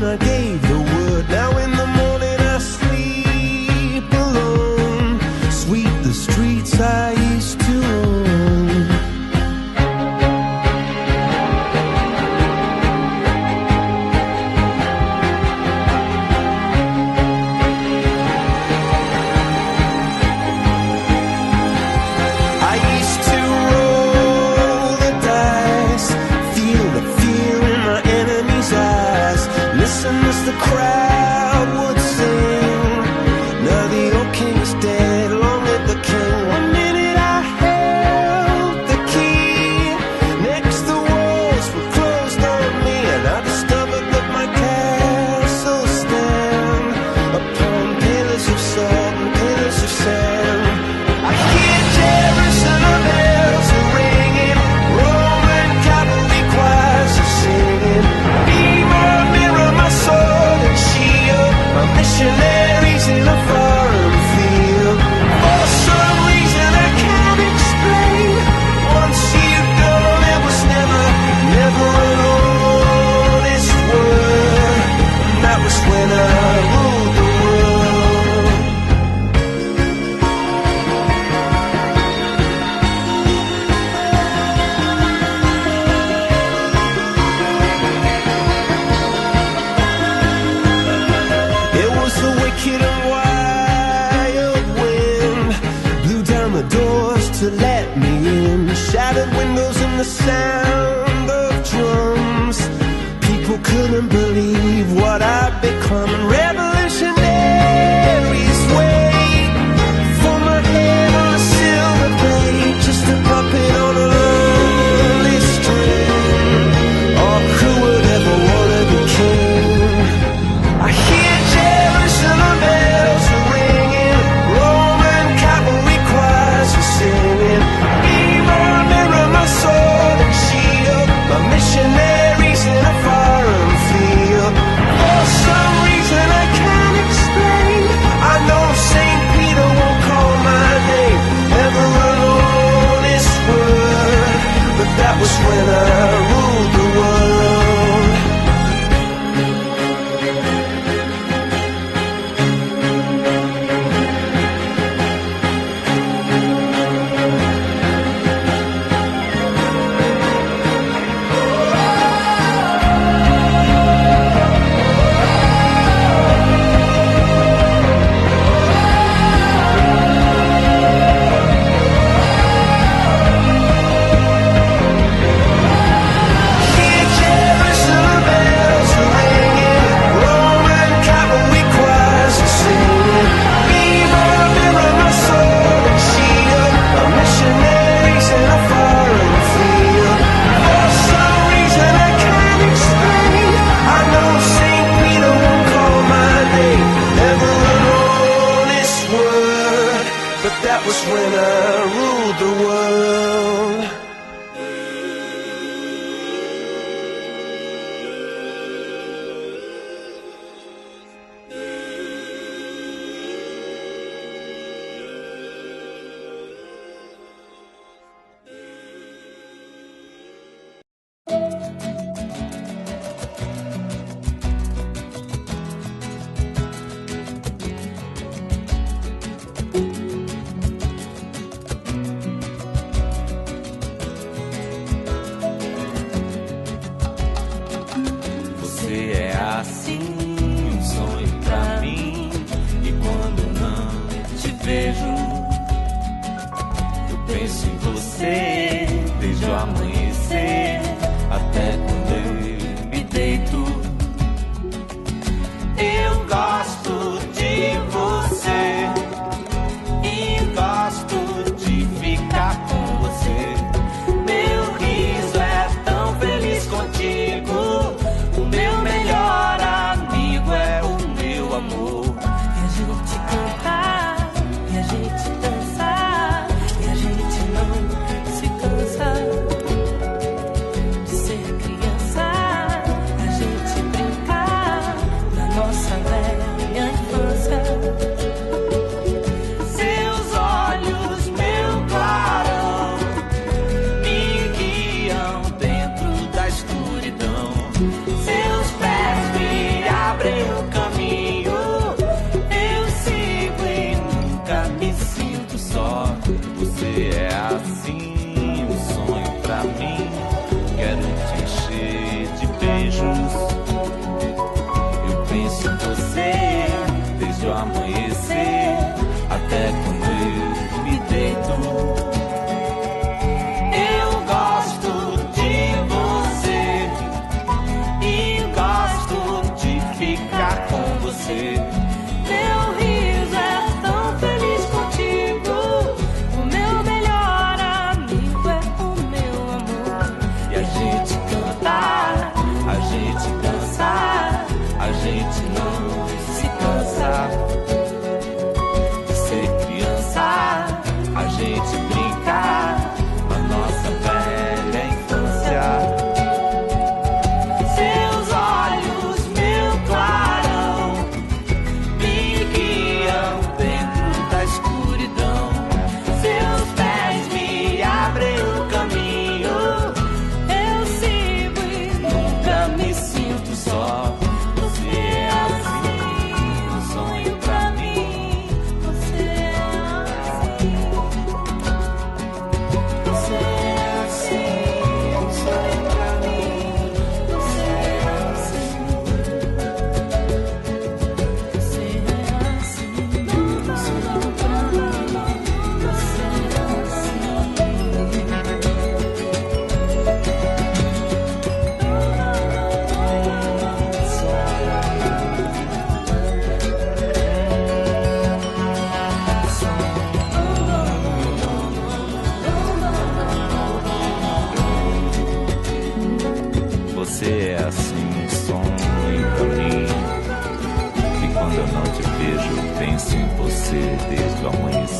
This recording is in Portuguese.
when I gave the word. Now in the morning I sleep alone. Sweep the streets I used to own. I used to roll the dice, feel the fear in my enemy's eyes, listen as the crowd would sing. Now the old king is dead, long live the king. One minute I held the key, next the walls were closed on me, and I discovered that my castle stand upon pillars of salt and pillars of sand. I hear Jerusalem bells are ringing, Roman cavalry choirs are singing. Be my mirror, my sword and shield, my missionaries in a foreign field. For some reason I can't explain, once you've gone there was never an honest word. And that was when I ruled the world. It was the wicked and wild wind, blew down the doors to let me in, shattered windows and the sound of drums. People couldn't believe what I'd become, and revolutionaries wait for my head on a silver plate, just a puppet on a lonely string. Oh, who would ever want to be king? I hear Jerusalem bells are ringing, Roman cavalry choirs are singing. Be my mirror, my sword and shield, my missionaries in a foreign field. For some reason I can't explain, I know St. Peter won't call my name, never an honest word. But that was when I ruled the world. Hear Jerusalem bells are ringing, Roman cavalry choirs are singing. Be my mirror, my sword and shield, my missionaries in a foreign field. For some reason I can't explain, I know St. Peter won't call my name, never an honest word. But that was when I ruled the world. Você é assim, um sonho pra mim. E quando não te vejo, eu penso em você desde o amanhecer até quando eu me deito. Eu gosto de você e gosto de ficar com você. Meu riso é tão feliz contigo. O meu melhor amigo é o meu amor. E a gente cantar, e a gente dançar, e a gente não se cansa de ser criança. A gente brincar na nossa velha infância. Seus olhos, meu clarão, me guiam dentro da escuridão. você é assim um sonho pra mim. E quando eu não te vejo, eu penso em você desde o amanhecer.